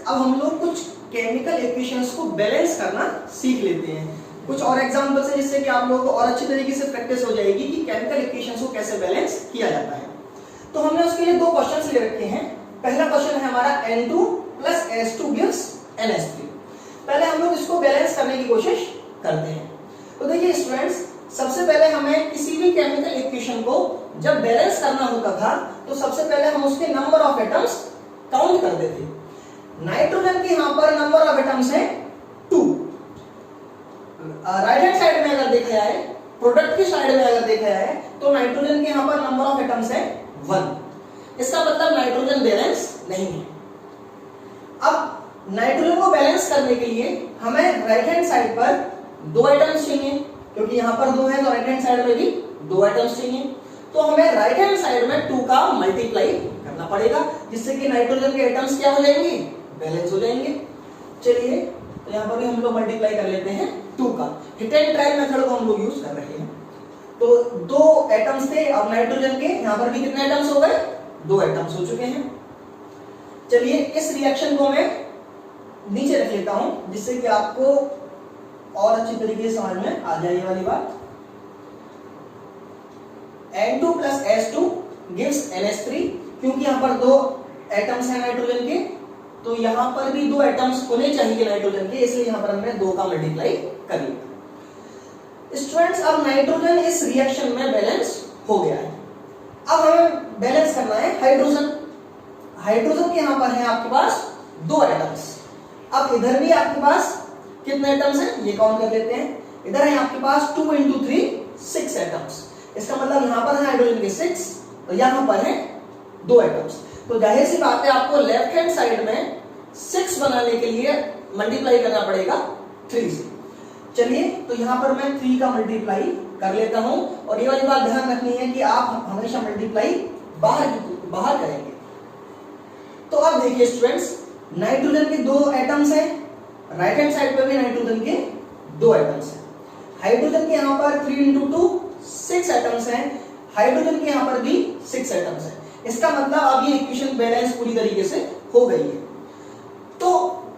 अब हम लोग कुछ केमिकल इक्वेशंस को बैलेंस करना सीख लेते हैं। कुछ और एग्जांपल्स हैं जिससे कि आप लोगों को और अच्छी तरीके से प्रैक्टिस हो जाएगी कि केमिकल इक्वेशंस को कैसे बैलेंस किया जाता है। तो हमने उसके लिए दो क्वेश्चंस ले रखे हैं। पहला क्वेश्चन है हमारा N2 + H2 gives NH3। पहले हम लोग इसको बैलेंस करने की कोशिश करते हैं। तो देखिए स्टूडेंट्स, सबसे पहले हमें किसी भी केमिकल इक्वेशन को जब बैलेंस करना होता था तो सबसे पहले हम उसके नंबर ऑफ एटम्स काउंट करते थे। नाइट्रोजन के यहां पर नंबर ऑफ एटम्स है 2। राइट हैंड साइड में अगर देखा जाए, प्रोडक्ट की साइड में अगर देखा जाए तो नाइट्रोजन के यहां पर नंबर ऑफ एटम्स है 1। इसका मतलब नाइट्रोजन बैलेंस नहीं है। अब नाइट्रोजन को बैलेंस करने के लिए हमें राइट हैंड साइड पर 2 एटम्स चाहिए, क्योंकि यहां पर 2 है तो राइट हैंड साइड में भी 2 एटम्स चाहिए। तो हमें राइट हैंड साइड में 2 का मल्टीप्लाई करना पड़ेगा, जिससे कि नाइट्रोजन के एटम्स क्या हो जाएंगे, बैलेंस हो जाएंगे। चलिए तो यहां पर भी हम लोग मल्टीप्लाई कर लेते हैं 2 का। हिट एंड ट्रायल मेथड को हम लोग यूज कर रहे हैं। तो 2 एटम्स थे, अब नाइट्रोजन के यहां पर भी कितने एटम्स हो गए, 2 एटम्स हो चुके हैं। चलिए इस रिएक्शन को मैं नीचे रख लेता हूं, जिससे कि आपको और अच्छी तरीके से समझ में आ जाए ये वाली बात। N2 + H2 gives NH3, क्योंकि यहां पर 2 एटम्स हैं नाइट्रोजन के, तो यहां पर भी 2 एटम्स होने चाहिए नाइट्रोजन के, इसलिए यहां पर हमने 2 का मल्टीप्लाई कर लिया। स्टूडेंट्स, अब नाइट्रोजन इस रिएक्शन में बैलेंस हो गया है। अब हमें बैलेंस करना है हाइड्रोजन। हाइड्रोजन के यहां पर है आपके पास 2 एटम्स। अब इधर भी आपके पास कितने एटम्स हैं ये काउंट कर लेते हैं। इधर है आपके पास 2 × 3 6 एटम्स। इसका मतलब यहां पर है हाइड्रोजन के 6 और यहां पर है 2 एटम्स। तो जाहिर सी बात है आपको लेफ्ट हैंड साइड में 6 बनाने के लिए मल्टीप्लाई करना पड़ेगा 3 से। चलिए तो यहां पर मैं 3 का मल्टीप्लाई कर लेता हूं, और ये वाली बात ध्यान रखनी है कि आप हमेशा मल्टीप्लाई बाहर करेंगे। तो अब देखिए स्टूडेंट्स, नाइट्रोजन के 2 एटम्स हैं, राइट हैंड साइड पे भी नाइट्रोजन के 2 एटम्स हैं। हाइड्रोजन के यहां पर 3 × 2 6 एटम्स हैं, हाइड्रोजन के यहां पर भी 6 एटम्स हैं। इसका मतलब अब ये इक्वेशन बैलेंस पूरी तरीके से हो गई है। तो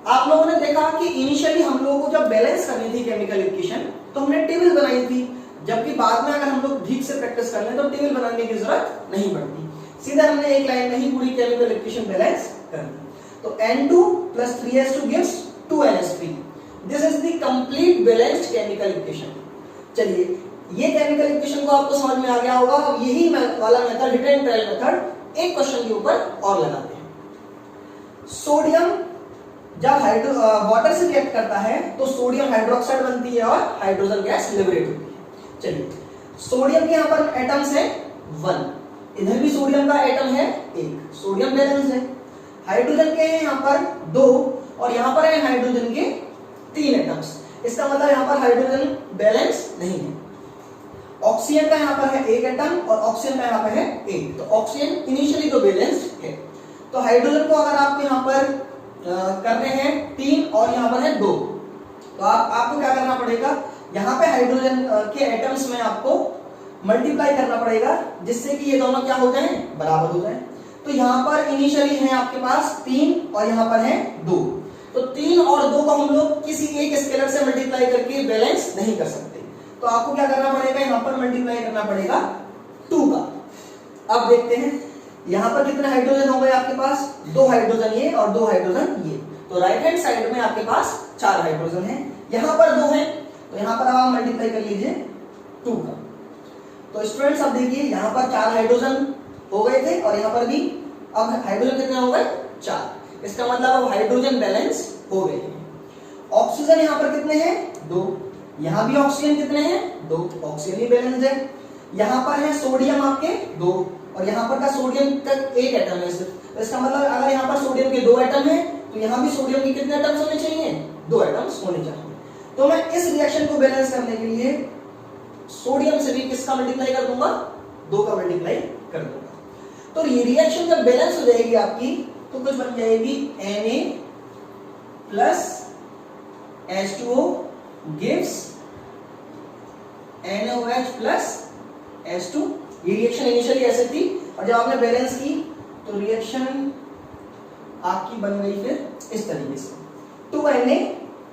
आप लोगों ने देखा कि इनिशियली हम लोगों को जब बैलेंस करनी थी केमिकल इक्वेशन तो हमने टेबल बनाई थी, जबकि बाद में अगर हम लोग ठीक से प्रैक्टिस कर लें तो टेबल बनाने की जरूरत नहीं पड़ती, सीधा हमने एक लाइन में ही पूरी केमिकल इक्वेशन बैलेंस कर दी। तो N2 + 3H2 gives 2NH3। This is the complete balanced chemical equation. चलिए ये केमिकल इक्वेशन को आपको समझ में आ गया होगा। अब यही वाला method, hit and trial method, एक क्वेश्चन के ऊपर और लगाते हैं। सोडियम जब वाटर से रिएक्ट करता है तो सोडियम हाइड्रोक्साइड बनती है और हाइड्रोजन गैस लिबरेट होती है। चलिए सोडियम के यहां पर एटम्स है 1, इधर भी सोडियम का एटम है 1, सोडियम बैलेंस है। हाइड्रोजन के यहां पर 2 और यहां पर है हाइड्रोजन के 3 एटम्स। इसका मतलब यहां पर हाइड्रोजन बैलेंस नहीं है। ऑक्सीजन का यहां पर है 1 एटम और ऑक्सीजन का यहां पर है 1, तो ऑक्सीजन इनिशियली तो बैलेंस है। तो हाइड्रोजन को अगर आपको यहां पर करने हैं 3 और यहां पर है 2, तो आपको क्या करना पड़ेगा, यहां पे हाइड्रोजन के एटम्स में आपको मल्टीप्लाई करना पड़ेगा, जिससे कि ये दोनों क्या हो जाएं, बराबर हो जाएं। तो यहां पर इनिशियली है आपके पास 3 और यहां पर है 2, तो 3 और 2 को हम लोग किसी एक स्केलर से मल्टीप्लाई करके बैलेंस नहीं कर सकते। तो आपको क्या करना पड़ेगा, यहां पर मल्टीप्लाई करना पड़ेगा 2 का। अब देखते हैं यहां पर कितने हाइड्रोजन हो गए आपके पास, 2 हाइड्रोजन ये और 2 हाइड्रोजन ये। तो राइट हैंड साइड में आपके पास 4 हाइड्रोजन है, यहां पर 2 है, तो यहां पर आप मल्टीप्लाई कर लीजिए 2 का। तो स्टूडेंट्स अब देखिए यहां पर 4 हाइड्रोजन हो गए थे और यहां पर भी अब हाइड्रोजन कितने हो गए, 4। इसका मतलब अब हाइड्रोजन बैलेंस हो गए हैं। ऑक्सीजन यहां पर कितने हैं, 2, यहां भी ऑक्सीजन कितने हैं, 2, ऑक्सीजन ही बैलेंस है। यहां पर है सोडियम आपके 2 और यहां पर का सोडियम का 1 एटम है सिर्फ। तो इसका मतलब अगर यहां पर सोडियम के 2 एटम है तो यहां भी सोडियम के कितने एटम्स होने चाहिए, 2 एटम्स होने चाहिए। तो मैं इस रिएक्शन को बैलेंस करने के लिए सोडियम से भी किसका मल्टीप्लाई कर दूंगा, 2 का मल्टीप्लाई कर दूंगा। तो ये रिएक्शन जब बैलेंस हो जाएगी आपकी तो कुछ बन जाएगी Na + H2O gives NaOH + H2। ये रिएक्शन इनिशियली ऐसे थी और जब आपने बैलेंस की तो रिएक्शन आपकी बन गई फिर इस तरीके से 2Na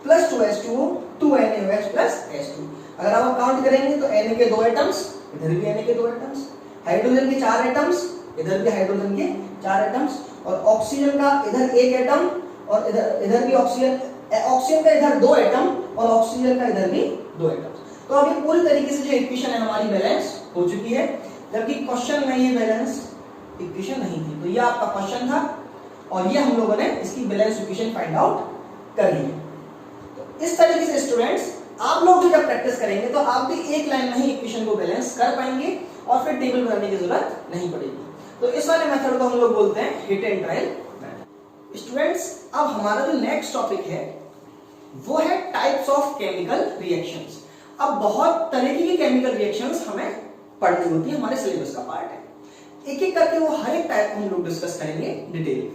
plus 2H2O 2NaOH plus H2। अगर आप काउंट करेंगे तो Na के 2 एटम्स, इधर भी Na के 2 एटम्स, हाइड्रोजन के 4 एटम्स, इधर भी हाइड्रोजन के 4 एटम्स, और ऑक्सीजन का इधर 1 एटम और इधर भी ऑक्सीजन का इधर 2 एटम और ऑक्सीजन का इधर भी 2 एटम। तो अब ये पूरी तरीके से जो इक्वेशन है हमारी बैलेंस हो चुकी है, जबकि क्वेश्चन में ये बैलेंस इक्वेशन नहीं थी। तो ये आपका क्वेश्चन था और ये हम लोगों ने इसकी बैलेंस इक्वेशन फाइंड आउट कर ली है। तो इस तरीके से स्टूडेंट्स आप लोग भी जब प्रैक्टिस करेंगे तो आप भी एक लाइन में ही इक्वेशन को बैलेंस कर पाएंगे और फिर टेबल बनाने की जरूरत नहीं पड़ेगी। तो इस वाले मेथड को हम लोग बोलते हैं hit and trial method. Students अब हमारा जो नेक्स्ट टॉपिक है वो है टाइप्स ऑफ केमिकल रिएक्शंस। अब बहुत तरह की केमिकल रिएक्शंस हमें पढ़नी होती है, हमारे सिलेबस का पार्ट है। एक एक करके वो हर एक टाइप को हम लोग डिस्कस करेंगे डिटेल।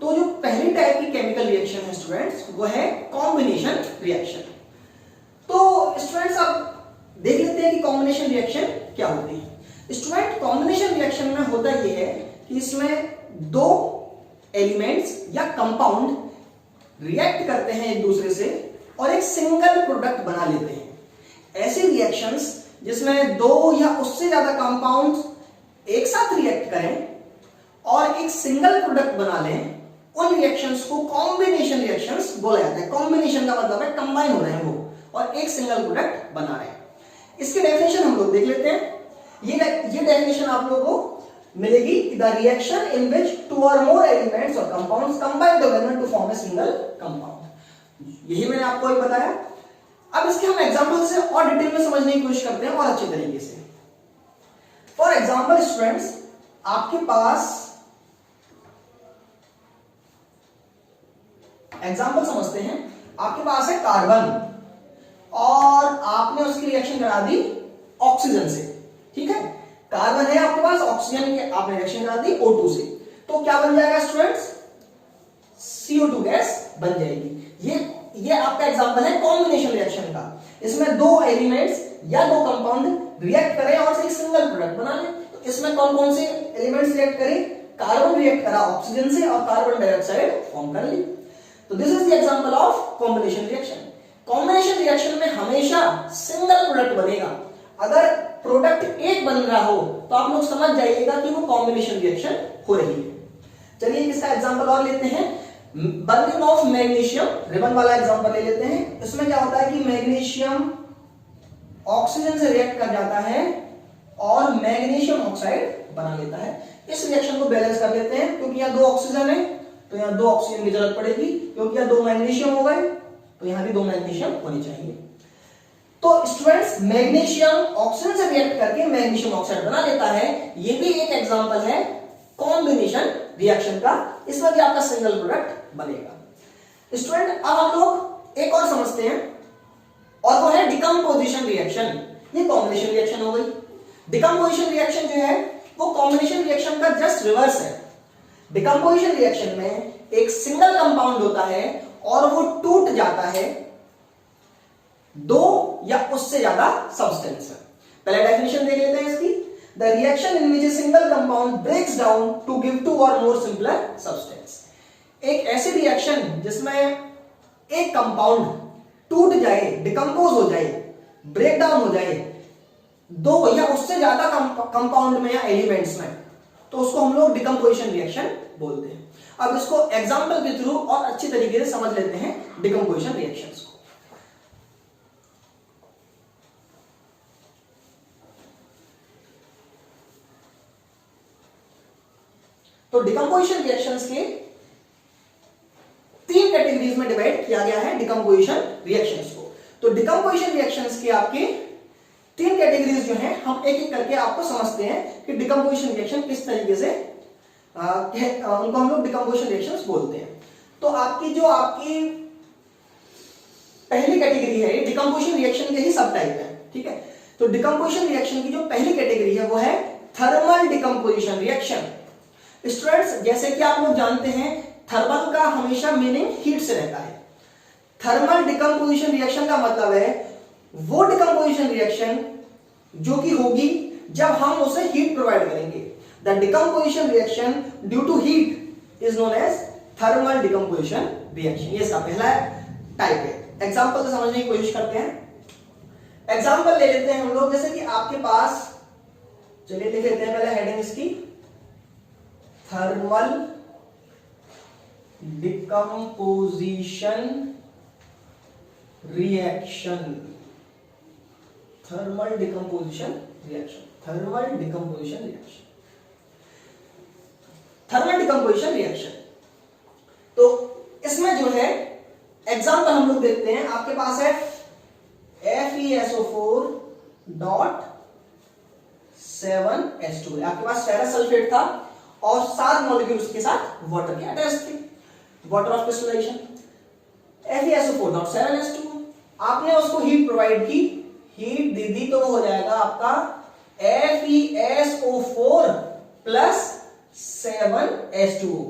तो जो पहली टाइप की केमिकल रिएक्शन है स्टूडेंट्स वो है कॉम्बिनेशन रिएक्शन। तो स्टूडेंट्स अब देख लेते हैं कि कॉम्बिनेशन रिएक्शन क्या होती है। स्टूडेंट कॉम्बिनेशन रिएक्शन में होता यह है कि इसमें दो एलिमेंट्स या कंपाउंड रिएक्ट करते हैं एक दूसरे से और एक सिंगल प्रोडक्ट बना लेते हैं। ऐसे रिएक्शंस जिसमें दो या उससे ज्यादा कंपाउंड एक साथ रिएक्ट करें और एक सिंगल प्रोडक्ट बना लें, उन रिएक्शंस को कॉम्बिनेशन रिएक्शंस बोला जाता है। कॉम्बिनेशन का मतलब है कंबाइन हो रहे हैं वो और एक सिंगल प्रोडक्ट बना रहे हैं। इसकी डेफिनेशन हम लोग देख लेते हैं। ये डेफिनेशन आप लोगों को मिलेगी कि the reaction in which two or more elements और compounds combine together to form a single compound. यही मैंने आपको अभी बताया। अब इसके हम एग्जांपल से और डिटेल में समझने की कोशिश करते हैं और अच्छे तरीके से। फॉर एग्जांपल स्टूडेंट्स आपके पास एग्जांपल समझते हैं। आपके पास है कार्बन और आपने उसकी रिएक्शन करा दी ऑक्सीजन से, ठीक है। कार्बन है आपके पास, ऑक्सीजन के आपने रिएक्शन करा दी O2 से, तो क्या बन जाएगा स्टूडेंट्स? CO2 गैस बन जाएगी। ये आपका एग्जांपल है कॉम्बिनेशन रिएक्शन का। इसमें दो एलिमेंट्स या दो कंपाउंड रिएक्ट करें और एक सिंगल प्रोडक्ट बना लें। तो इसमें कौन कौन से एलिमेंट्स रिएक्ट करें? कार्बन रिएक्ट करा ऑक्सीजन से और कार्बन डाइऑक्साइड फॉर्म कर ली। तो this is the example of combination reaction. Combination reaction में हमेशा सिंगल प्रोडक्ट बनेगा। अगर प्रोडक्ट एक बन रहा हो तो आप लोग समझ जाइएगा कि वो कॉम्बिनेशन रिएक्शन हो रही है। चलिए इसका एग्जांपल और लेते हैं। बर्निंग ऑफ मैग्नीशियम, रिबन वाला एग्जांपल ले लेते हैं। इसमें क्या होता है कि मैग्नीशियम ऑक्सीजन से रिएक्ट कर जाता है और मैग्नीशियम ऑक्साइड बना लेता है। इस रिएक्शन को बैलेंस कर लेते हैं, क्योंकि यहाँ दो ऑक्सीजन है तो यहाँ दो ऑक्सीजन की जरूरत पड़ेगी, क्योंकि यहाँ दो मैग्नीशियम हो गए तो यहाँ भी दो मैग्नीशियम होनी चाहिए। तो स्टूडेंट्स मैग्नीशियम ऑक्सीजन से रिएक्ट करके मैग्नीशियम ऑक्साइड बना लेता है। ये भी एक एग्जांपल है कॉम्बिनेशन रिएक्शन का। इसमें भी आपका सिंगल प्रोडक्ट बनेगा। स्टूडेंट अब हम लोग एक और समझते हैं और वो है डिकम्पोजिशन रिएक्शन। ये कॉम्बिनेशन रिएक्शन हो गई। डिकम्पोजिशन रिएक्शन जो है वो कॉम्बिनेशन रिएक्शन का जस्ट रिवर्स है। डिकम्पोजिशन रिएक्शन में एक सिंगल कंपाउंड होता है और वो टूट जाता है दो या उससे ज्यादा सब्सटेंस में। पहले डेफिनेशन देख लेते हैं इसकी। The reaction in which a single compound breaks down to give two or more simpler substance. एक ऐसी रिएक्शन जिसमें एक कंपाउंड टूट जाए, डिकम्पोज हो जाए, ब्रेक डाउन हो जाए दो या उससे ज्यादा कंपाउंड में या एलिमेंट्स में, तो उसको हम लोग डिकम्पोजिशन रिएक्शन बोलते हैं। अब इसको एग्जांपल के थ्रू और अच्छी तरीके से समझ लेते हैं डिकम्पोजिशन रिएक्शंस को। तो डिकम्पोजिशन रिएक्शंस के तीन कैटेगरीज में डिवाइड किया गया है डिकम्पोजिशन रिएक्शंस को। तो डिकम्पोजिशन रिएक्शंस के आपके तीन कैटेगरीज जो हैं हम एक एक करके आपको समझते हैं कि डिकम्पोजिशन रिएक्शन किस तरीके से उनको हम लोग डिकम्पोजिशन रिएक्शंस बोलते हैं। तो आपकी पहली कैटेगरी है, डिकम्पोजिशन रिएक्शन के ही सब टाइप है, ठीक है। तो डिकम्पोजिशन रिएक्शन की जो पहली कैटेगरी है वो है थर्मल डिकम्पोजिशन रिएक्शन। स्टूडेंट्स जैसे कि आप लोग जानते हैं थर्मल का हमेशा मीनिंग हीट से रहता है। थर्मल डिकम्पोजिशन रिएक्शन का मतलब है वो डिकम्पोजिशन रिएक्शन जो कि होगी जब हम उसे हीट प्रोवाइड करेंगे। The decomposition reaction due to heat is known as thermal decomposition reaction, ये इसका पहला टाइप है। एग्जांपल से समझने की कोशिश करते हैं। एग्जांपल ले लेते हैं हम लोग, जैसे कि आपके पास, चलिए लिख लेते हैं पहले हेडिंग इसकी, thermal decomposition reaction, thermal decomposition reaction, thermal decomposition reaction, thermal decomposition reaction. तो इसमें जो है एग्जांपल हम लोग देखते हैं, आपके पास है FeSO4 डॉट 7H2, आपके पास फेरस सल्फेट था और 7 मॉलिक्यूल्स के साथ वाटर के अटैच थे, water of crystallization, FeSO4 dot 7H2, आपने उसको हीट प्रोवाइड की, हीट दे दी तो हो जाएगा आपका FeSO4 प्लस 7H2O।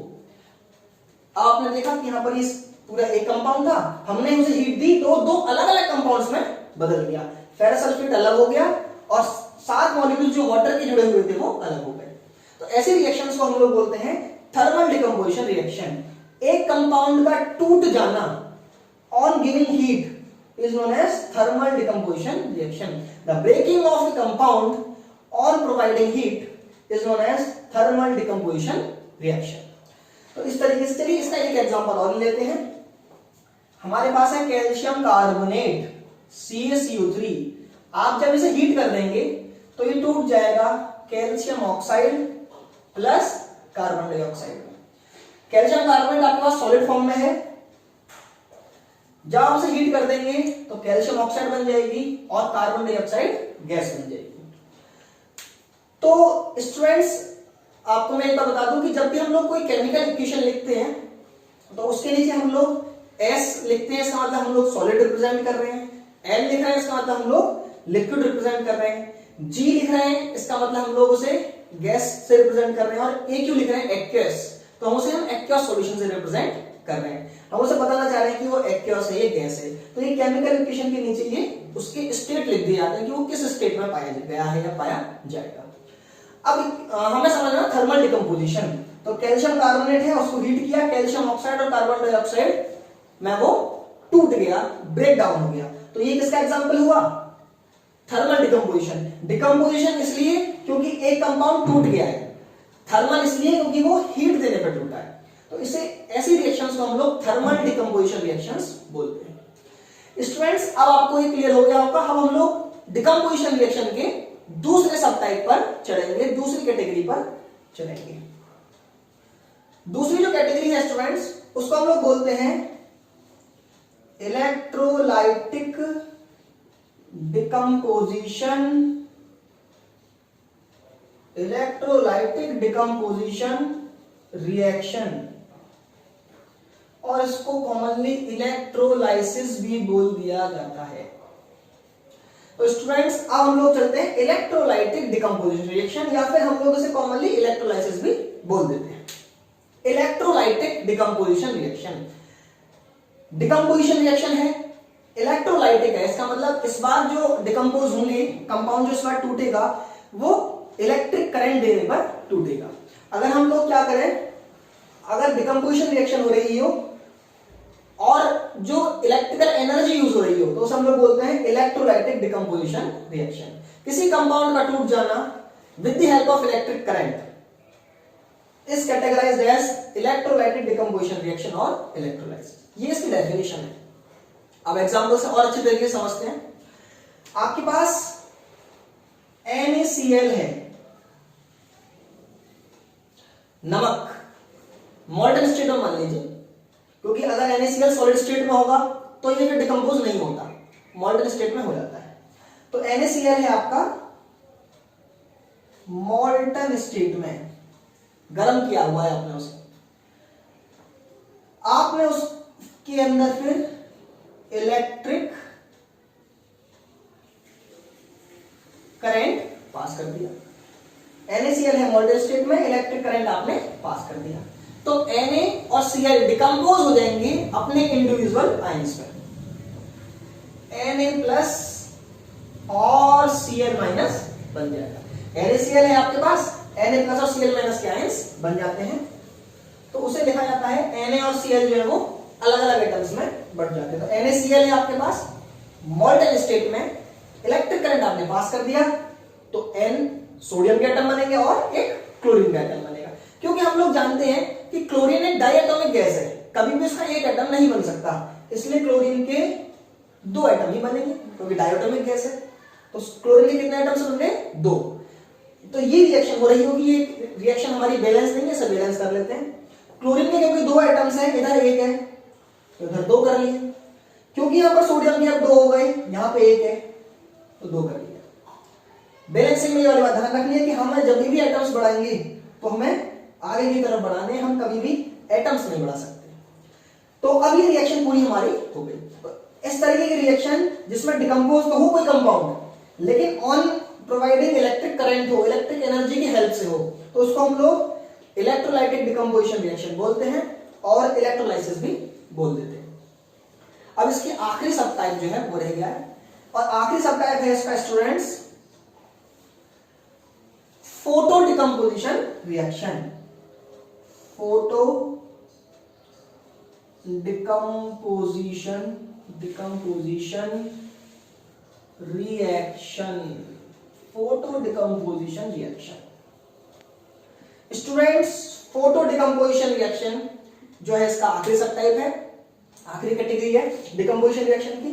आपने देखा कि यहां पर इस पूरा एक कंपाउंड था, हमने उसे हीट दी तो दो अलग अलग कंपाउंड्स में बदल गया, फेरस सल्फेट अलग हो गया और 7 मॉलिक्यूल जो वाटर के जुड़े हुए थे वो अलग हो गए। तो ऐसे रिएक्शंस को हम लोग बोलते हैं थर्मल डिकम्पोजिशन रिएक्शन। एक कंपाउंड का टूट जाना on giving heat is known as thermal decomposition reaction. The breaking of a compound on providing heat is known as thermal decomposition reaction. तो इस तरीके से, चलिए इसका एक एग्जांपल और लेते हैं। हमारे पास है कैल्शियम कार्बोनेट CaCO3, आप जब इसे हीट कर देंगे तो ये टूट जाएगा calcium oxide plus carbon dioxide. Calcium carbonate आपके पास सॉलिड फॉर्म में है, जब आप उसे हीट कर देंगे तो कैल्शियम ऑक्साइड बन जाएगी और कार्बन डाइऑक्साइड गैस बन जाएगी। तो स्टूडेंट्स, आपको मैं एक बार बता दूं कि जब भी हम लोग कोई केमिकल इक्वेशन लिखते हैं तो उसके नीचे हम लोग S लिखते हैं, इसका मतलब हम लोग सॉलिड रिप्रेजेंट कर रहे हैं, N लिख रहे हैं इसका मतलब हम लोग लिक्विड रिप्रेजेंट कर रहे हैं, G लिख रहे हैं इसका मतलब हम लोग उसे गैस से रिप्रेजेंट कर रहे हैं, और AQ लिख रहे हैं एक्वस, तो हम उसे एक्वस सॉल्यूशन से रिप्रेजेंट कर रहे हैं, हम उसे बताना चाह रहे हैं कि वो एक्वस है, ये गैस है। तो ये केमिकल इक्वेशन के नीचे ये उसके स्टेट लिख दिए जाते हैं कि वो किस स्टेट में पाया गया है या पाया जाएगा। अब हमें समझना थर्मल डिकम्पोजिशन, तो कैल्शियम कार्बोनेट है, उसको हीट किया, कैल्शियम ऑक्साइड और कार्बन डाइऑक्साइड में वो टूट गया, ब्रेक डाउन हो गया, तो ये किसका एग्जांपल हुआ? Thermal decomposition. डिकम्पोजिशन इसलिए क्योंकि एक कंपाउंड टूट गया है, थर्मल इसलिए क्योंकि वो हीट देने पर टूटा है। तो इसे ऐसी रिएक्शंस को हम लोग थर्मल डिकम्पोजिशन रिएक्शंस बोलते हैं। स्टूडेंट्स, अब आपको ये क्लियर हो गया होगा। अब हम लोग डिकम्पोजिशन रिएक्शन के दूसरे सब टाइप पर चढ़ेंगे, दूसरी कैटेगरी पर चलेंगे। दूसरी जो कैटेगरी है स्टूडेंट्स, उसको हम लोग बोलते हैं electrolytic decomposition, electrolytic decomposition reaction, और इसको कॉमनली इलेक्ट्रोलाइसिस भी बोल दिया जाता है। तो स्टूडेंट्स, अब हम लोग चलते हैं इलेक्ट्रोलाइटिक डिकम्पोजिशन रिएक्शन, या फिर हम लोग इसे कॉमनली इलेक्ट्रोलाइसिस भी बोल देते हैं। Electrolytic decomposition reaction, decomposition reaction है, इलेक्ट्रोलाइटिक है, इसका मतलब इस बार जो डिकम्पोज होंगे कंपाउंड, जो इस बार टूटेगा वो इलेक्ट्रिक करंट देने पर टूटेगा। अगर हम लोग क्या करें, अगर डिकम्पोजिशन रिएक्शन हो रही हो और जो इलेक्ट्रिकल एनर्जी यूज हो रही हो, तो उसे हम लोग बोलते हैं इलेक्ट्रोलाइटिक डिकम्पोजिशन रिएक्शन। किसी कंपाउंड का टूट जाना with the help of electric current is categorised as electrolytic decomposition reaction और इलेक्ट्रोलाइसिस। ये इसकी डेफिनेशन है। अब एग्जांपल से और अच्छे तरीके से समझते हैं। आपके पास NaCl है, नमक, मॉल्टन स्टेट में मान लीजिए, क्योंकि अगर NaCl सॉलिड स्टेट में होगा तो ये फिर डिकम्पोज नहीं होता, मॉल्टन स्टेट में हो जाता है। तो NaCl है आपका मॉल्टन स्टेट में, गर्म किया हुआ है आपने उसे, आपने उसके अंदर फिर इलेक्ट्रिक करंट पास कर दिया। NaCl है मॉल्टन स्टेट में, इलेक्ट्रिक करंट आपने पास कर दिया, तो Na और Cl डिकम्पोज हो जाएंगे अपने इंडिविजुअल आयंस में, Na प्लस और Cl माइनस बन जाएगा। NaCl है आपके पास, Na प्लस और Cl माइनस के आयंस बन जाते हैं। तो उसे लिखा जाता है Na और Cl जो है वो अलग अलग एटम्स में बढ़ जाते हैं। तो NaCl है आपके पास, मॉल्टन स्टेट में इलेक्ट्रिक करंट आपने पास कर दिया तो N सोडियम के एटम बनेंगे और एक क्लोरीन का एटम बनेगा। क्योंकि हम लोग जानते हैं कि क्लोरीन एक डायएटॉमिक गैस है, कभी भी इसका एक एटम नहीं बन सकता, इसलिए क्लोरीन के 2 एटम ही बनेंगे क्योंकि डायएटॉमिक गैस है। तो क्लोरीन के कितने एटम्स बन गए? 2। तो ये रिएक्शन हो रही होगी, ये रिएक्शन हमारी बैलेंस नहीं है, सब बैलेंस कर लेते हैं। क्लोरीन के क्योंकि 2 एटम्स हैं, इधर 1 है तो इधर 2 कर लिए, क्योंकि यहां पर सोडियम के अब 2 हो गए, यहां पे 1 है तो 2 कर लिया। बैलेंसिंग में ये वाली बात ध्यान रखनी है कि हमें जब भी एटम्स बढ़ाएंगे तो हमें आगे की तरफ बढ़ाने, हम कभी भी एटम्स नहीं बढ़ा सकते। तो अब ये रिएक्शन पूरी हमारी हो गई। तो इस तरीके की रिएक्शन जिसमें डिकम्पोज तो हो कोई कंपाउंड लेकिन ऑन प्रोवाइडिंग इलेक्ट्रिक करंट हो, इलेक्ट्रिक एनर्जी की हेल्प से हो, तो उसको हम लोग इलेक्ट्रोलाइटिक डिकम्पोजिशन रिएक्शन बोलते हैं और इलेक्ट्रोलाइसिस भी बोल देते हैं। अब इसकी आखिरी सब टाइप जो है वो रह गया है, और आखिरी सब टाइप है इसका students photo decomposition reaction. Photo decomposition reaction, photo decomposition reaction. Students photo decomposition reaction जो है इसका आखिरी सब टाइप है, आखिरी कैटेगरी है डिकम्पोजिशन रिएक्शन की।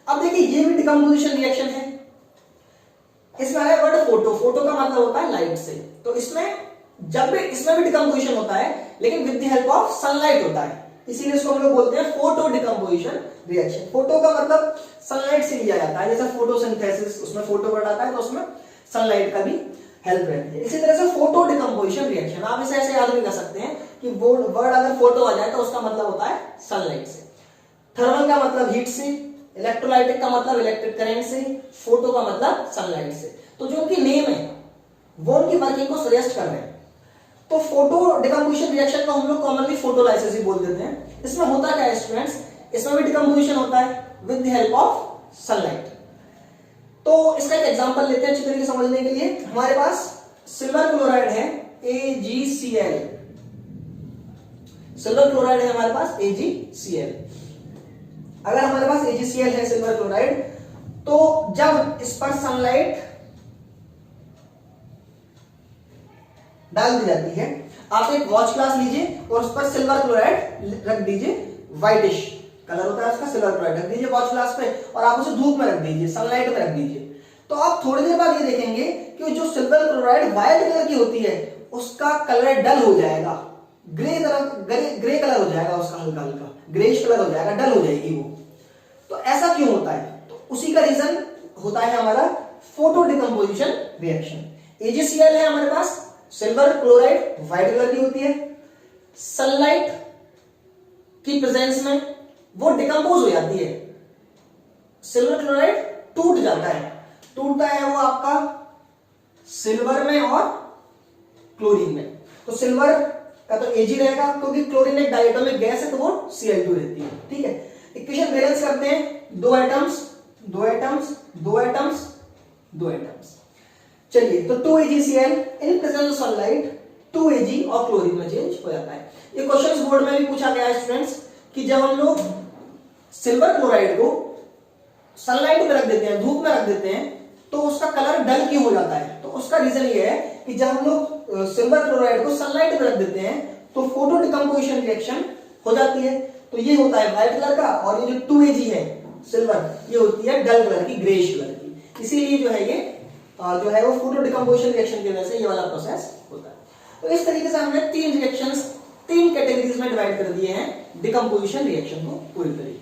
अब देखिए ये भी डिकम्पोजिशन रिएक्शन है, इसमें आया वर्ड फोटो, फोटो का मतलब होता है लाइट से। तो इसमें जब भी इसमें भी डिकम्पोजिशन होता है लेकिन with the help of sunlight होता है, इसीलिए इसको हम लोग बोलते हैं फोटो डिकम्पोजिशन रिएक्शन। फोटो का मतलब सनलाइट से लिया जाता है, जैसे फोटोसिंथेसिस उसमें फोटो वर्ड आता है तो उसमें सनलाइट का भी हेल्प रहती है। इसी तरह से फोटो डिकम्पोजिशन रिएक्शन आप इसे ऐसे याद भी कर सकते हैं कि वर्ड अगर फोटो आ जाए तो उसका मतलब होता है सनलाइट से। थर्मल का मतलब हीट से, इलेक्ट्रोलाइटिक का मतलब इलेक्ट्रिक करंट से, फोटो का मतलब सनलाइट से। तो जो उनकी नेम है वो उनकी वर्किंग को सजेस्ट कर रहे हैं। तो फोटो डिकम्पोजिशन रिएक्शन को हम लोग कॉमनली फोटोलाइसिस ही बोल देते हैं। इसमें होता क्या है स्टूडेंट्स, इसमें भी डिकम्पोजिशन होता है with the help of sunlight. तो इसका एक एग्जांपल लेते हैं अच्छी तरीके से समझने के लिए। हमारे पास सिल्वर क्लोराइड है AgCl, सिल्वर क्लोराइड है हमारे पास AgCl। अगर हमारे पास AgCl है सिल्वर क्लोराइड, तो जब इस पर सनलाइट डाल दी जाती है, आप एक वॉच ग्लास लीजिए और उस पर सिल्वर क्लोराइड रख दीजिए, व्हाइटिश कलर होता है उसका, सिल्वर क्लोराइड रख दीजिए वॉच ग्लास पे और आप उसे धूप में रख दीजिए, सनलाइट में रख दीजिए। तो आप थोड़ी देर बाद ये देखेंगे कि जो सिल्वर क्लोराइड व्हाइट कलर की होती है उसका कलर डल हो जाएगा, ग्रे कलर हो जाएगा उसका, हल्का हल्का ग्रेइश कलर हो जाएगा, डल हो जाएगी वो। तो ऐसा क्यों होता है? तो उसी का रीजन होता है हमारा फोटो डिकम्पोजिशन रिएक्शन। AgCl है हमारे पास, सिल्वर क्लोराइड व्हाइट कलर की होती है, सनलाइट की प्रेजेंस में वो डिकम्पोज हो जाती है, सिल्वर क्लोराइड टूट जाता है, टूटता है वो आपका सिल्वर में और क्लोरीन में। तो सिल्वर का तो Ag रहेगा क्योंकि क्लोरीन एक डायटोमिक गैस है तो वो Cl2 रहती है। ठीक है, इक्वेशन बैलेंस करते हैं, 2 एटम्स 2 एटम्स 2 एटम्स 2 एटम्स। चलिए तो 2AgCl in presence of sunlight 2Ag और क्लोरीन में चेंज हो जाता है। ये क्वेश्चंस बोर्ड में भी पूछा गया है स्टूडेंट्स कि जब हम लोग सिल्वर क्लोराइड को सनलाइट में रख देते हैं, धूप में रख देते हैं, तो उसका कलर डल क्यों हो जाता है? तो उसका रीजन ये है कि जब हम लोग सिल्वर क्लोराइड को सनलाइट में रख देते हैं तो फोटो डिकम्पोजिशन रिएक्शन हो जाती है। तो ये होता है व्हाइट कलर का, और ये जो 2Ag है सिल्वर, ये होती है डल कलर की, ग्रेइश कलर की। इसीलिए जो है ये जो है वो फोटो डिकम्पोजिशन रिएक्शन की वजह से ये वाला प्रोसेस होता है। तो इस तरीके से हमने 3 रिएक्शंस 3 कैटेगरीज में डिवाइड कर दिए हैं डिकम्पोजिशन रिएक्शन को पूरी तरीके